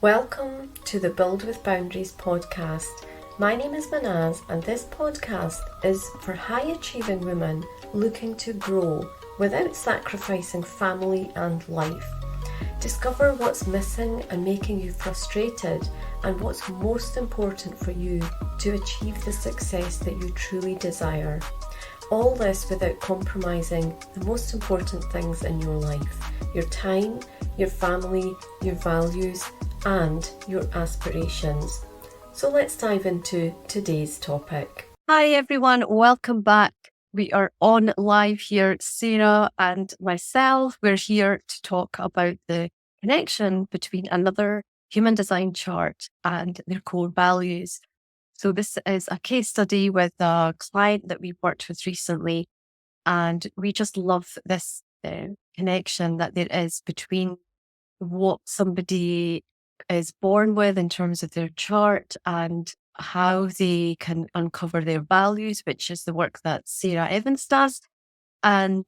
Welcome to the Build with Boundaries podcast. My name is Mahnaz, and this podcast is for high achieving women looking to grow without sacrificing family and life. Discover what's missing and making you frustrated, and what's most important for you to achieve the success that you truly desire. All this without compromising the most important things in your life: your time, your family, your values, and your aspirations. So let's dive into today's topic. Hi everyone, welcome back. We are on live here. Sarah and myself, we're here to talk about the connection between another human design chart and their core values. So this is a case study with a client that we worked with recently, and we just love this connection that there is between what somebody is born with in terms of their chart and how they can uncover their values, which is the work that Sarah Evans does, and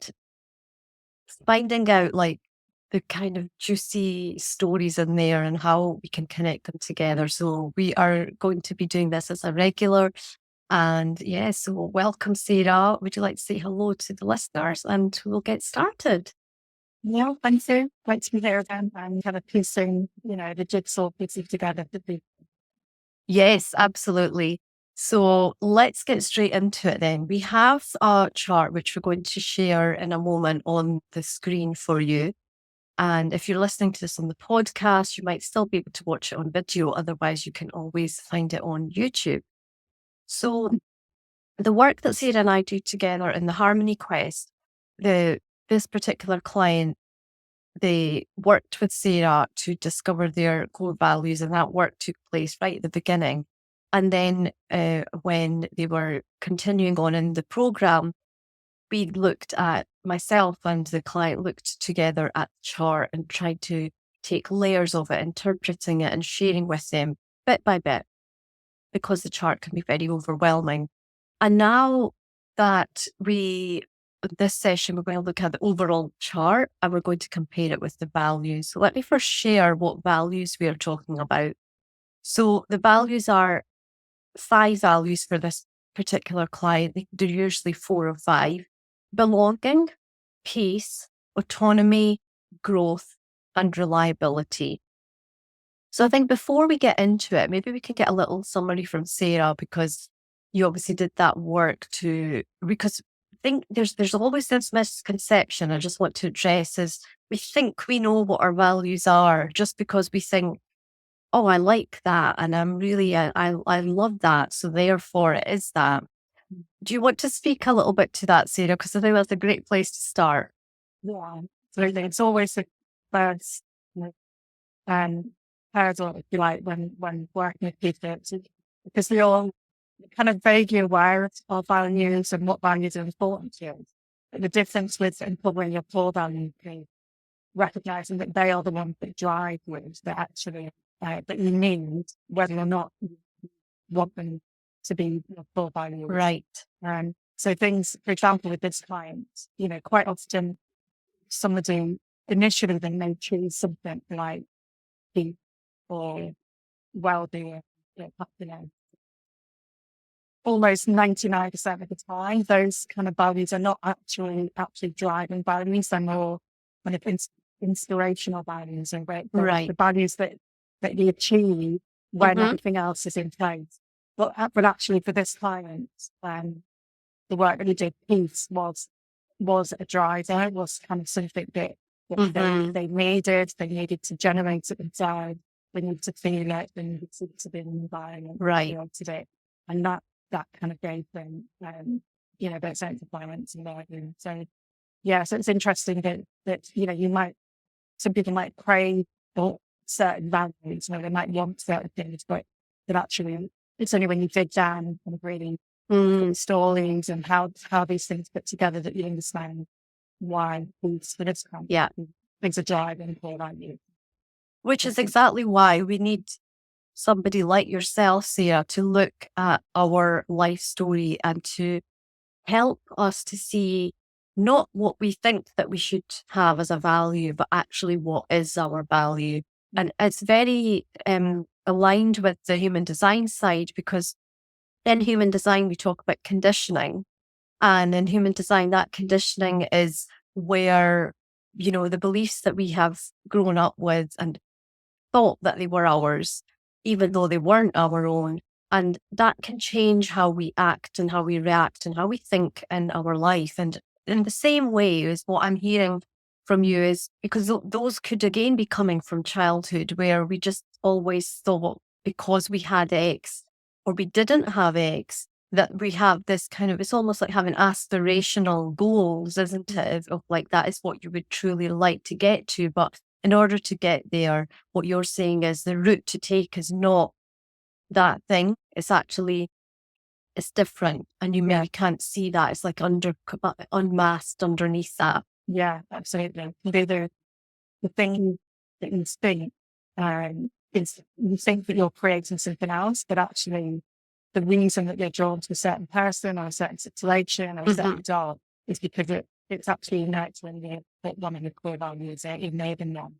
finding out like the kind of juicy stories in there and how we can connect them together. So we are going to be doing this as a regular. And yeah, so welcome, Sarah. Would you like to say hello to the listeners and we'll get started? Yeah, thank you. Great to be here again and have a piecing, the jigsaw pieces together. Yes, absolutely. So let's get straight into it then. We have a chart which we're going to share in a moment on the screen for you. And if you're listening to this on the podcast, you might still be able to watch it on video. Otherwise, you can always find it on YouTube. So the work that Sarah and I do together in the Harmony Quest, this particular client, they worked with Sarah to discover their core values, and that work took place right at the beginning. And then when they were continuing on in the program, we looked at, myself and the client looked together at the chart and tried to take layers of it, interpreting it and sharing with them bit by bit, because the chart can be very overwhelming. And now that this session, we're going to look at the overall chart and we're going to compare it with the values. So let me first share what values we are talking about. So the values are 5 values for this particular client. They're usually 4 or 5: belonging, peace, autonomy, growth, and reliability. So I think before we get into it, maybe we can get a little summary from Sarah, because you obviously did that work because I think there's always this misconception I just want to address, is we think we know what our values are just because we think, oh, I like that and I'm really, I love that, so therefore it is that. Do you want to speak a little bit to that, Sarah? Because I think that's a great place to start. Yeah, absolutely. It's always the first hurdle, if you like, when working with people, because we're all kind of vaguely aware of our values and what values are important to us. But the difference with uncovering your core values is recognizing that they are the ones that drive you, that actually that you need, whether or not you want them to be your core values. Right. So things, for example, with this client, quite often somebody initially they may choose something like peace or well-being, almost 99% of the time, those kind of values are not actually driving values. They're more kind of inspirational values, and the values that you achieve when everything else is in place. But actually, for this client, the work that we did, peace was a driver, was kind of something that they needed. They needed to generate it inside. They needed to feel it. They needed to be in an environment it, and that kind of gave them, that sense of balance and value. So, yeah, so it's interesting that some people might crave for certain values, they might want certain things, but actually it's only when you dig down and kind of really stories and how these things fit together that you understand why these things are driving for value. Which is exactly why we need somebody like yourself, Sarah, to look at our life story and to help us to see not what we think that we should have as a value, but actually what is our value. And it's very aligned with the human design side, because in human design, we talk about conditioning. And in human design, that conditioning is where, the beliefs that we have grown up with and thought that they were ours, even though they weren't our own. And that can change how we act and how we react and how we think in our life. And in the same way as what I'm hearing from you is because those could again be coming from childhood, where we just always thought because we had X or we didn't have X, that we have this kind of, it's almost like having aspirational goals, isn't it? Of like, that is what you would truly like to get to. But in order to get there, what you're saying is the route to take is not that thing. It's actually, it's different. And you maybe can't see that. It's like unmasked underneath that. Yeah, absolutely. The thing that you think is, you think that you're creating something else, but actually the reason that you're drawn to a certain person or a certain situation or a certain job is because it's actually nurturing one of your core values, even them.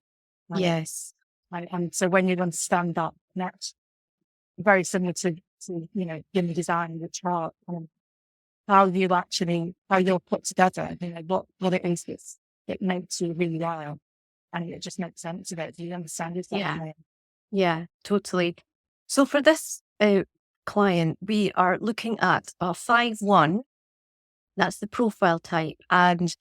Yes. And so when you understand that, that's very similar to human design, the chart, and how you're put together, what it is it makes you really well. And it just makes sense of it. Do you understand it? Yeah, totally. So for this client, we are looking at a 5-1. That's the profile type, and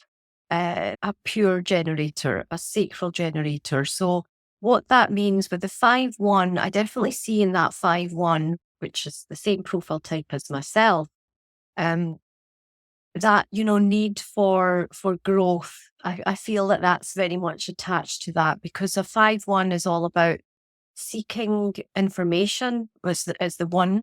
a pure generator, a sacral generator. So what that means with the 5-1, I definitely see in that 5-1, which is the same profile type as myself, that, need for growth. I feel that that's very much attached to that, because a 5-1 is all about seeking information is the one,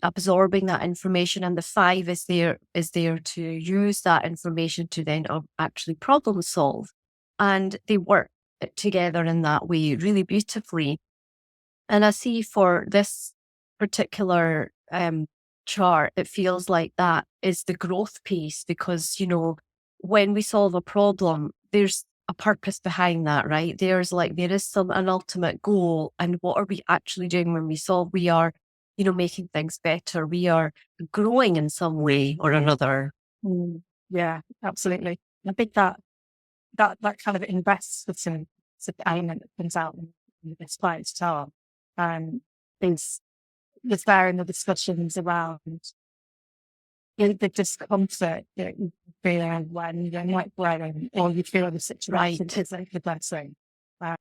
absorbing that information, and the 5 is there to use that information to then actually problem solve, and they work together in that way really beautifully. And I see for this particular chart, it feels like that is the growth piece, because when we solve a problem, there's a purpose behind that, right? There is an ultimate goal, and what are we actually doing when we solve? We are making things better. We are growing in some way or another. Yeah, absolutely. I think that kind of invests with some element that comes out in this client's chart, is there in the discussions around the discomfort that you feel when you're not growing, or you feel the situation isn't the best thing.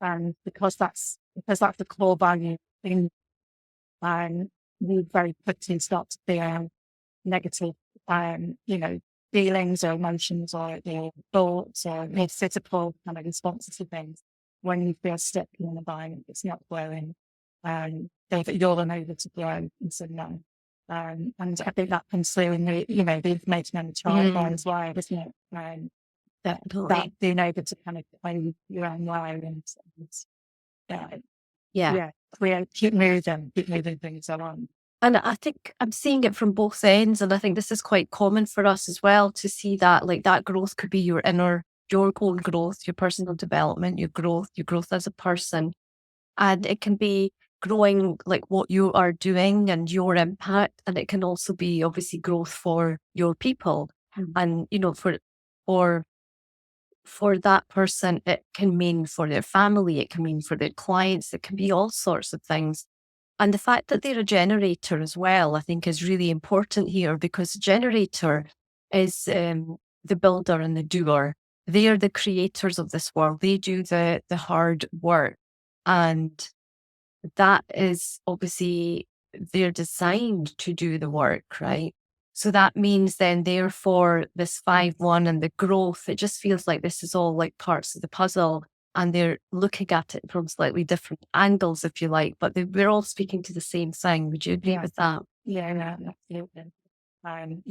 And because that's the core value thing, you very quickly start to feel negative, feelings or emotions or thoughts or physical kind of responses to things when you feel stuck in an environment that's not growing, that you're unable to grow and so on. And I think that comes through in the information on the chart as well, isn't it? That being able to kind of play your own way and keep moving things along. And I think I'm seeing it from both ends. And I think this is quite common for us as well, to see that that growth could be your own growth, your personal development, your growth as a person. And it can be growing like what you are doing and your impact. And it can also be obviously growth for your people. And, for that person, it can mean for their family, it can mean for their clients, it can be all sorts of things. And the fact that they're a generator as well, I think is really important here, because a generator is the builder and the doer. They are the creators of this world. They do the hard work. And that is obviously, they're designed to do the work, right? So that means then, therefore, this 5-1 and the growth, it just feels like this is all like parts of the puzzle, and they're looking at it from slightly different angles, if you like, but we're all speaking to the same thing. Would you agree with that? Yeah, absolutely. And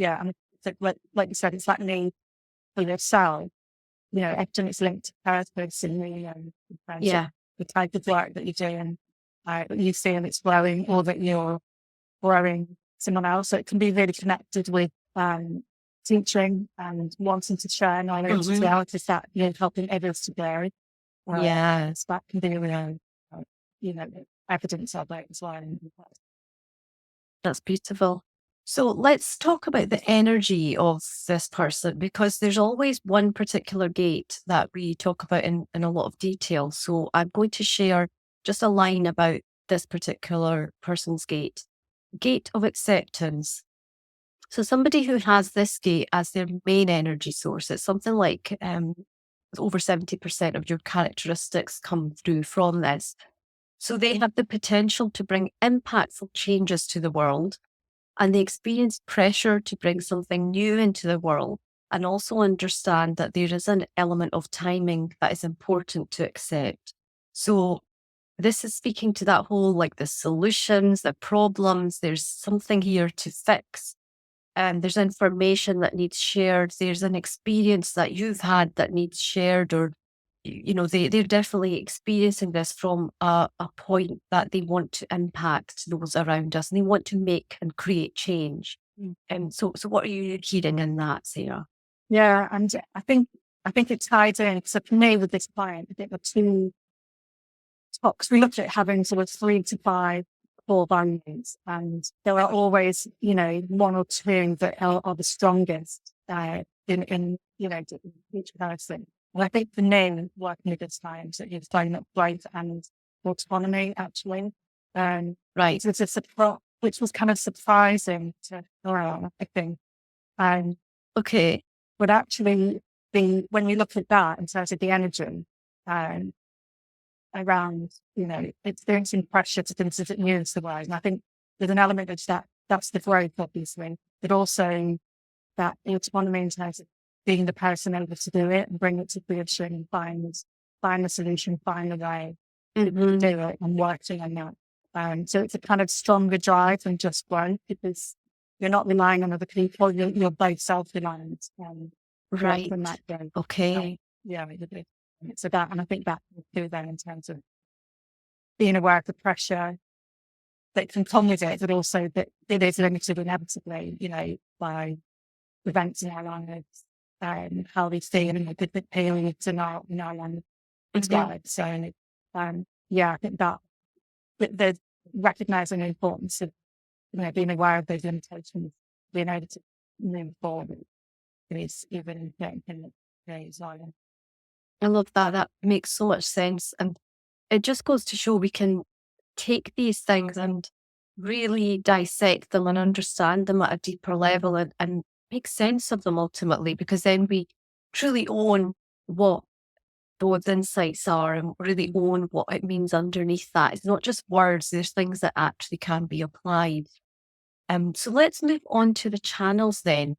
like you said, it's that need for yourself. Often it's linked to purpose and the type of work that you're doing. You see, and it's growing, or that you're growing someone else. So it can be really connected with teaching and wanting to share knowledge as well, as that helping others to grow. Yes. That can be, evidence of it as well. That's beautiful. So let's talk about the energy of this person, because there's always one particular gate that we talk about in a lot of detail. So I'm going to share just a line about this particular person's gate. Gate of acceptance. So somebody who has this gate as their main energy source, it's something like over 70% of your characteristics come through from this. So they have the potential to bring impactful changes to the world, and they experience pressure to bring something new into the world, and also understand that there is an element of timing that is important to accept. So this is speaking to that whole, like, the solutions, the problems, there's something here to fix. There's information that needs shared. There's an experience that you've had that needs shared, or they're definitely experiencing this from a point that they want to impact those around us, and they want to make and create change. And so what are you hearing in that, Sarah? Yeah, and I think it ties in. So for me, with this client, I think the two talks, we looked at having sort of 3 to 5 core values, and there are always, one or two that are the strongest in each person. And I think for me, working with this client, that you're finding that growth and autonomy, actually. Right. Which was kind of surprising to Laura, I think. Okay. But actually, when you look at that in terms of the energy, around, experiencing pressure to consider new as the word. And I think there's an element of that's the growth, obviously, but also that autonomy in terms of being the person able to do it and bring it to fruition and find the solution, find the way to do it and working on that. So it's a kind of stronger drive than just growth, because you're not relying on other people, you're both self-reliant. Right. From that day. Okay. Yeah, so that, and I think that will do then in terms of being aware of the pressure that can come with it, but also that it is limited inevitably, by events in our lives, how we feel in the periods in our life as well. So, I think that the recognizing the importance of being aware of those limitations, being able to move forward is even in today's life. I love that. That makes so much sense. And it just goes to show we can take these things and really dissect them and understand them at a deeper level, and make sense of them ultimately, because then we truly own what those insights are and really own what it means underneath that. It's not just words, there's things that actually can be applied. So let's move on to the channels then.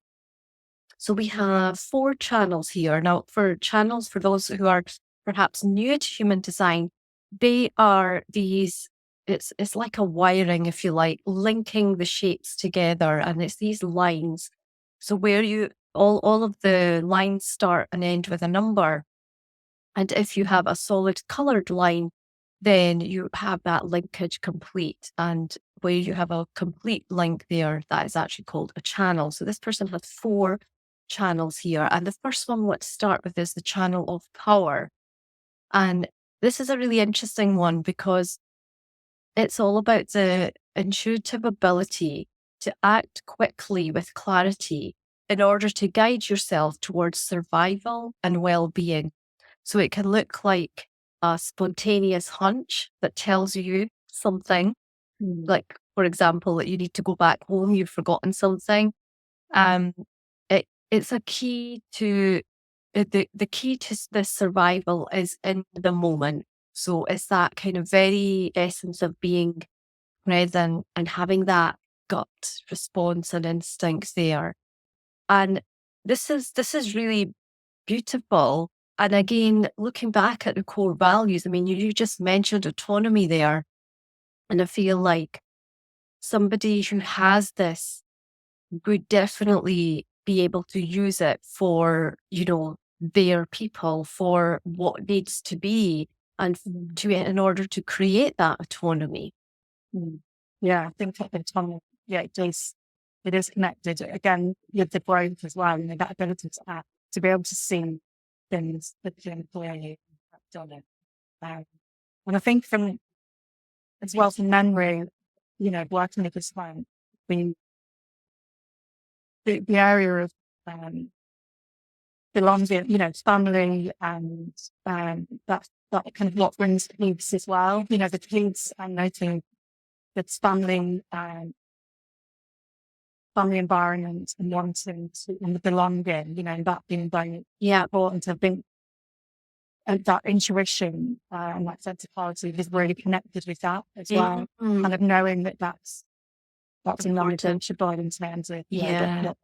So we have 4 channels here. Now, for channels, for those who are perhaps new to human design, they are these, it's like a wiring, if you like, linking the shapes together. And it's these lines. So where all of the lines start and end with a number. And if you have a solid colored line, then you have that linkage complete. And where you have a complete link there, that is actually called a channel. So this person has 4 channels here. And the first one, let's start with, is the channel of power. And this is a really interesting one, because it's all about the intuitive ability to act quickly with clarity in order to guide yourself towards survival and well-being. So it can look like a spontaneous hunch that tells you something, like, for example, that you need to go back home, you've forgotten something. It's a key to the key to this survival is in the moment. So it's that kind of very essence of being present and having that gut response and instinct there. And this is really beautiful. And again, looking back at the core values, I mean, you just mentioned autonomy there. And I feel like somebody who has this would definitely be able to use it for, their people, for what needs to be, and in order to create that autonomy. Yeah, I think autonomy, it is connected again with the growth as well, that ability to act, to be able to see things that you clearly have done it. And I think as well from memory, working with this client, the area of belonging, family, and that kind of what brings peace as well. The peace and noting that's family environment and wanting to, and the belonging, that being very important. I think that intuition and that sense of quality is really connected with that as well. Kind of knowing that that's a non-negotiable in terms of And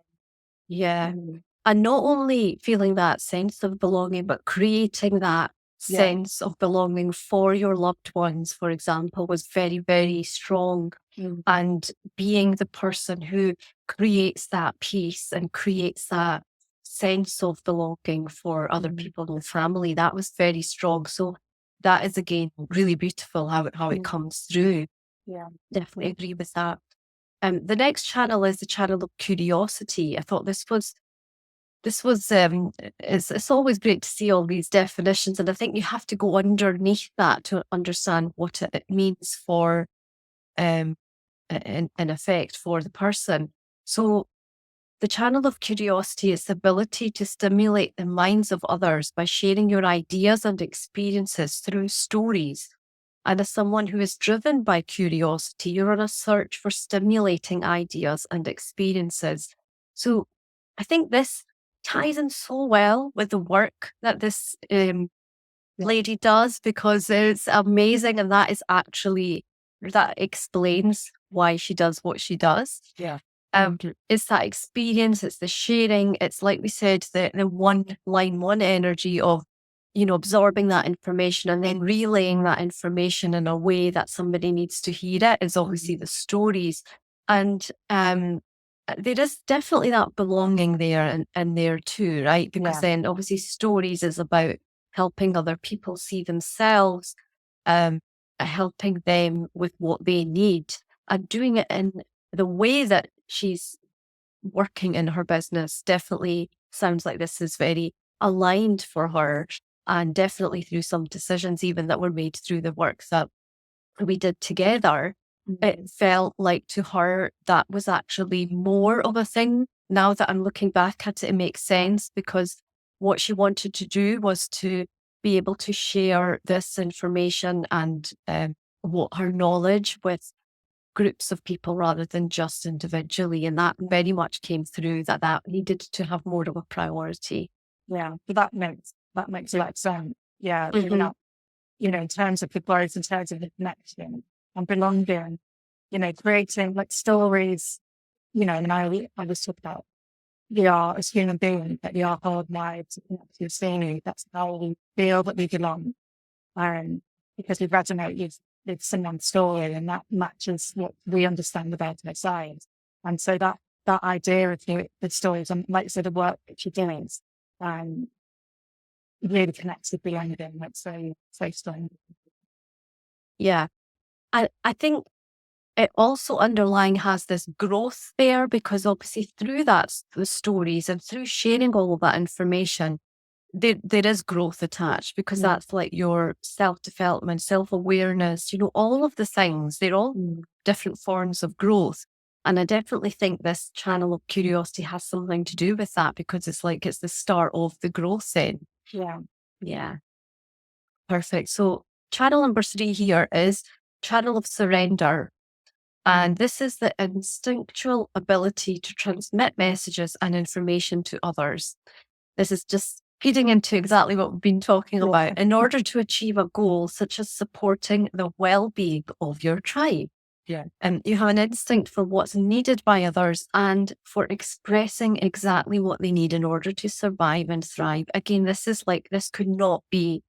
not only feeling that sense of belonging, but creating that sense of belonging for your loved ones, for example, was very, very strong. And being the person who creates that peace and creates that sense of belonging for other people and family, that was very strong. So that is, again, really beautiful how it comes through. Yeah, definitely agree with that. The next channel is the channel of curiosity. I thought this was it's always great to see all these definitions, and I think you have to go underneath that to understand what it means for in effect for the person. So the channel of curiosity is the ability to stimulate the minds of others by sharing your ideas and experiences through stories. And as someone who is driven by curiosity, you're on a search for stimulating ideas and experiences. So I think this ties in so well with the work that this lady does, because it's amazing, and that explains why she does what she does. It's that experience, it's the sharing, it's like we said, the one energy of absorbing that information and then relaying that information in a way that somebody needs to hear it is obviously the stories. And there is definitely that belonging there and there too, right? Because then obviously stories is about helping other people see themselves, helping them with what they need, and doing it in the way that she's working in her business. Definitely sounds like this is very aligned for her, and definitely through some decisions even that were made through the work that we did together, it felt like to her that was actually more of a thing. Now that I'm looking back at it, it makes sense, because what she wanted to do was to be able to share this information and what her knowledge with groups of people rather than just individually. And that very much came through that needed to have more of a priority. Yeah, but that makes a lot of sense. Yeah, in terms of the growth, in terms of the connection and belonging, creating like stories, and I was talking about we are as human beings, that we are hardwired to connect to a story. That's how we feel that we belong. Because we resonate with someone's story, and that matches what we understand about ourselves. And so that idea of the stories and like so the work that she does, really connects with belonging. That's so strong. Yeah. I think it also underlying has this growth there, because obviously through that, the stories and through sharing all of that information, there is growth attached, because that's like your self-development, self-awareness, all of the things, they're all different forms of growth. And I definitely think this channel of curiosity has something to do with that, because it's the start of the growth then. Yeah. Perfect. So channel number 3 here is channel of surrender. And this is the instinctual ability to transmit messages and information to others. This is just feeding into exactly what we've been talking about, in order to achieve a goal such as supporting the well-being of your tribe. You have an instinct for what's needed by others and for expressing exactly what they need in order to survive and thrive. Again, this could not be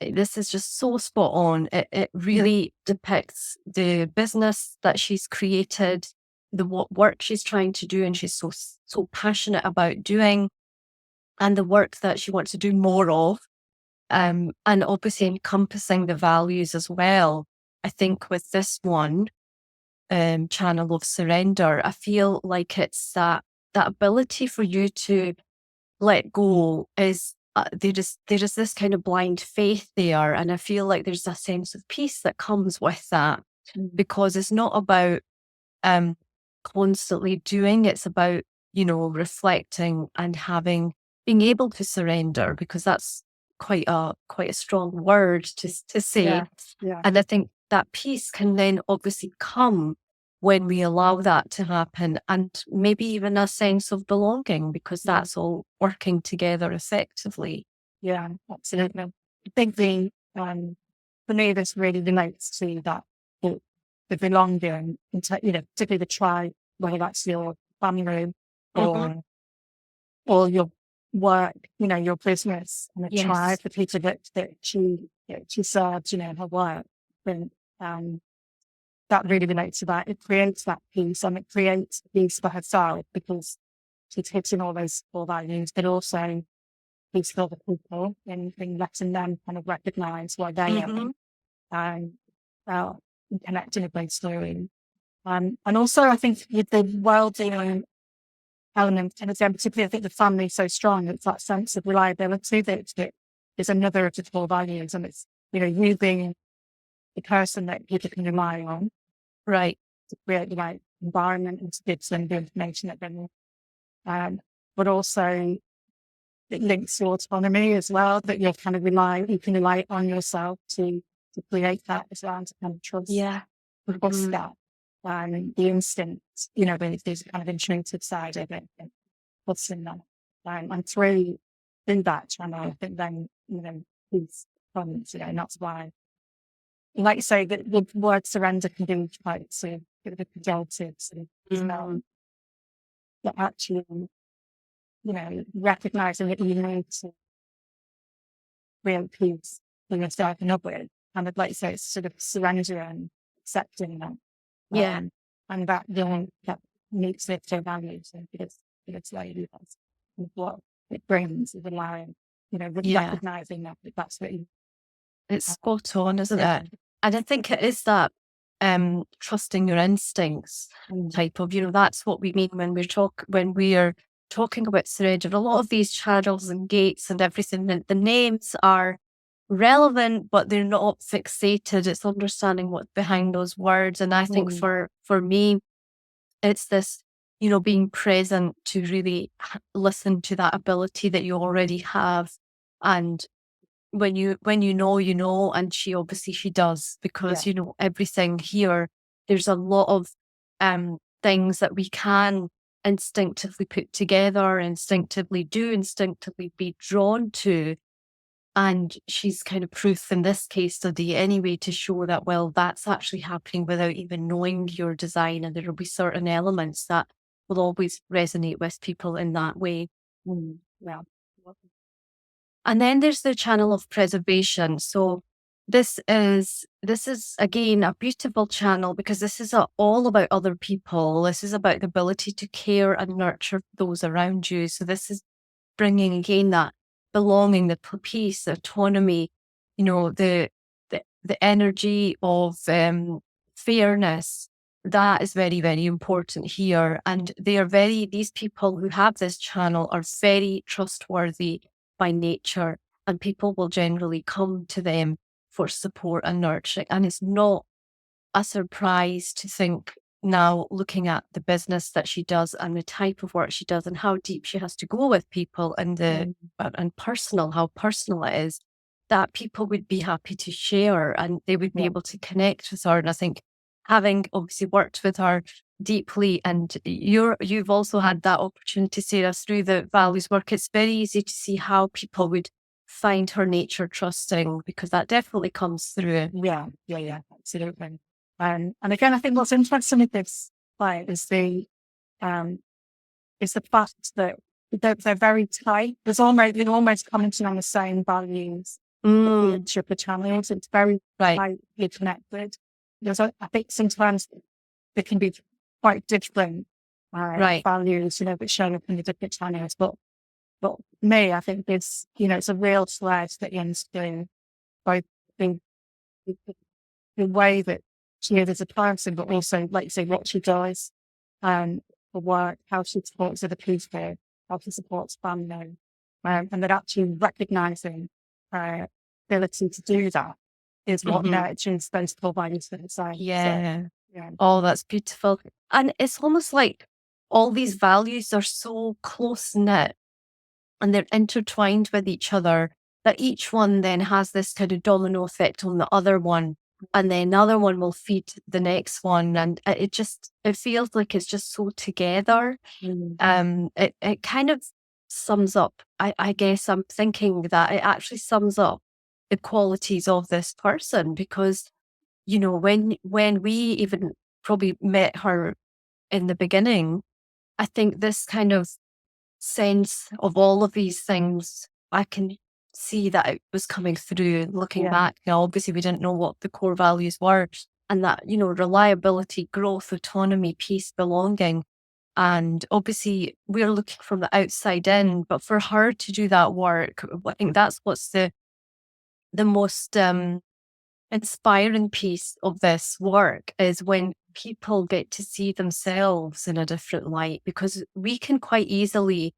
this is just so spot on. It really depicts the business that she's created, the work she's trying to do, and she's so passionate about doing, and the work that she wants to do more of, and obviously encompassing the values as well. I think with this one, channel of surrender, I feel like it's that ability for you to let go is there is this kind of blind faith there. And I feel like there's a sense of peace that comes with that, because it's not about constantly doing, it's about, reflecting and being able to surrender, because that's quite a strong word to say. Yeah. And I think that peace can then obviously come when we allow that to happen, and maybe even a sense of belonging, because that's all working together effectively. Yeah, absolutely. I think for me, this really relates to that, the belonging, particularly the tribe, whether that's your family or your work, your business, and a tribe, the people that she serves, her work. And that really relates to that. It creates that peace, and it creates peace for herself, because she's hitting all those core values, but also peace for other people, and letting them kind of recognize why they are, and connecting with those stories. And also, I think with the well-being element, and again, particularly I think the family is so strong, it's that sense of reliability that is another of the core values, and it's, you being the person that people can rely on, right, to create the right environment and to give them the information that they need. But also it links to autonomy as well, that you can rely on yourself to create that as well, to kind of trust that. The instinct, there's a kind of intuitive side of it, and what's in that. And through that channel, I think then, these comments, and that's why, like you say, that the word surrender can be quite sort of a bit of a pejorative, that actually, recognizing that you need to create peace for yourself and others. And I'd like to say it's sort of surrender and accepting that. And that meets with their values, and it's like what it brings is allowing, recognizing that that's what you. It's spot on, isn't it? And I think it is that trusting your instincts type of, that's what we mean when we are talking about surrender. A lot of these channels and gates and everything, the names are relevant, but they're not fixated. It's understanding what's behind those words. And I think for me, it's this, being present to really listen to that ability that you already have. And when you know, and she does, because, everything here, there's a lot of things that we can instinctively put together, instinctively do, instinctively be drawn to. And she's kind of proof in this case study anyway, to show that, well, that's actually happening without even knowing your design. And there will be certain elements that will always resonate with people in that way. And then there's the channel of preservation. So this is again a beautiful channel, because this is all about other people. This is about the ability to care and nurture those around you. So this is bringing again that belonging, the peace, the autonomy, the energy of fairness. That is very, very important here. And these people who have this channel are very trustworthy by nature, and people will generally come to them for support and nurturing. And it's not a surprise to think, now looking at the business that she does and the type of work she does and how deep she has to go with people, and how personal it is, that people would be happy to share, and they would be able to connect with her. And I think, having obviously worked with her deeply, and you've also had that opportunity, Sarah, through the values work, it's very easy to see how people would find her nature trusting, because that definitely comes through. Yeah, absolutely. And again, I think what's interesting with this client is the fact that they're very tight. They're almost commenting on the same values. Each of the channels, it's very tightly connected. I think sometimes they can be quite different values, that show up in the different channels. But me, I think it's a real thread that ends through both the way that she is as a person, but also, like you say, what she does for work, how she supports other people, how she supports family, And that actually recognizing ability to do that is what nurtures those core values for the side. Yeah. So, yeah. Oh, that's beautiful. And it's almost like all these values are so close knit and they're intertwined with each other that each one then has this kind of domino effect on the other one. And then another one will feed the next one. And it feels like it's just so together. It kind of sums up, I guess I'm thinking that it actually sums up the qualities of this person, because, you know, when we even probably met her in the beginning, I think this kind of sense of all of these things, I can see that it was coming through looking back. Now, obviously, we didn't know what the core values were, and that, you know, reliability, growth, autonomy, peace, belonging. And obviously, we're looking from the outside in, but for her to do that work, I think that's what's the most inspiring piece of this work, is when people get to see themselves in a different light, because we can quite easily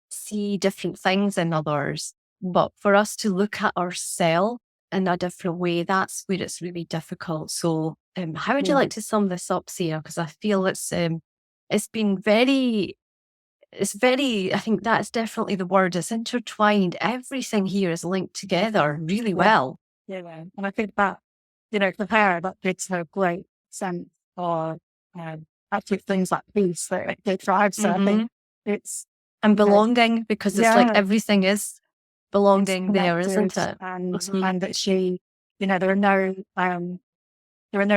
see different things in others, but for us to look at ourselves in a different way, that's where it's really difficult. So how would you like to sum this up, Sarah? Because I feel it's been very, I think that's definitely the word, it's intertwined. Everything here is linked together really well. Yeah, and I think that, you know, for her, that gives her a great sense of actually things like peace that it drives her. I think it's... And belonging, because it's like everything is belonging there, isn't it? And that she, you know, there are no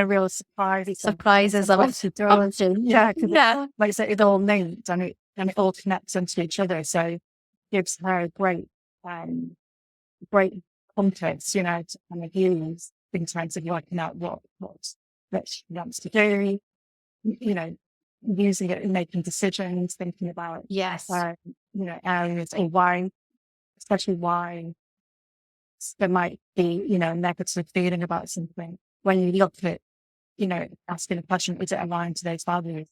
real surprises. Surprises of what she does. Yeah. Like I said, it's all linked and it all connects into each other. So it gives her a great context, you know, to kind of use in terms of working out what she wants to do, you know, using it in making decisions, thinking about you know, areas, or why, especially why there might be, you know, a negative feeling about something. When you look at it, you know, asking the question, is it aligned to those values,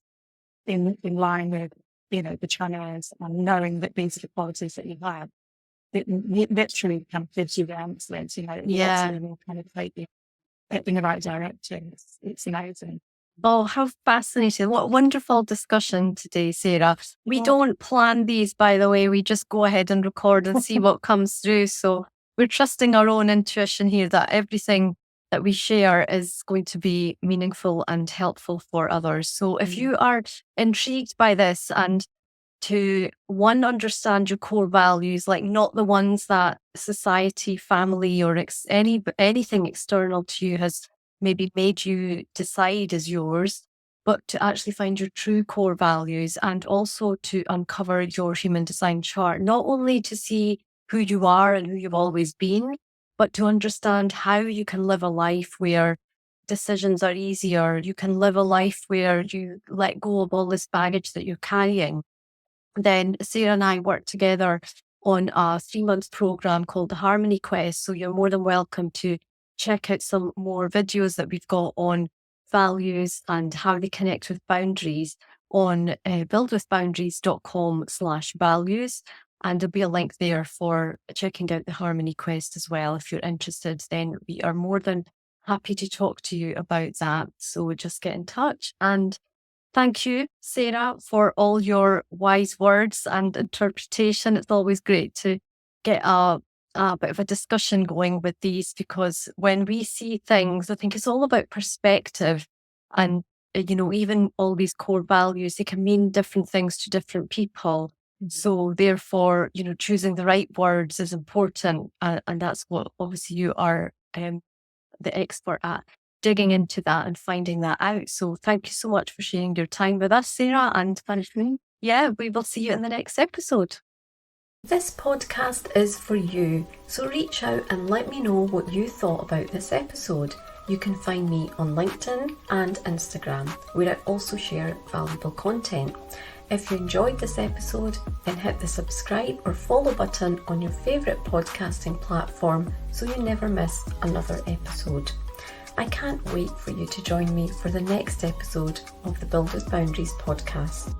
in line with, you know, the channels, and knowing that these are the qualities that you have, it literally kind of gives you the answers, you know, it will kind of take you in the right direction. It's amazing. Oh, how fascinating. What a wonderful discussion today, Sarah. We don't plan these, by the way. We just go ahead and record and see what comes through. So we're trusting our own intuition here that everything that we share is going to be meaningful and helpful for others. So if you are intrigued by this and to understand your core values, like not the ones that society, family, or anything external to you has maybe made you decide is yours, but to actually find your true core values, and also to uncover your human design chart, not only to see who you are and who you've always been, but to understand how you can live a life where decisions are easier. You can live a life where you let go of all this baggage that you're carrying. Then Sarah and I work together on a 3-month program called the Harmony Quest. So you're more than welcome to check out some more videos that we've got on values and how they connect with boundaries on buildwithboundaries.com/values. And there'll be a link there for checking out the Harmony Quest as well. If you're interested, then we are more than happy to talk to you about that. So just get in touch. And thank you, Sarah, for all your wise words and interpretation. It's always great to get a bit of a discussion going with these, because when we see things, I think it's all about perspective. And, you know, even all these core values, they can mean different things to different people. So therefore, you know, choosing the right words is important. And that's what obviously you are the expert at, digging into that and finding that out. So thank you so much for sharing your time with us, Sarah. And we will see you in the next episode. This podcast is for you, so reach out and let me know what you thought about this episode. You can find me on LinkedIn and Instagram, where I also share valuable content. If you enjoyed this episode, then hit the subscribe or follow button on your favourite podcasting platform so you never miss another episode. I can't wait for you to join me for the next episode of the Build with Boundaries podcast.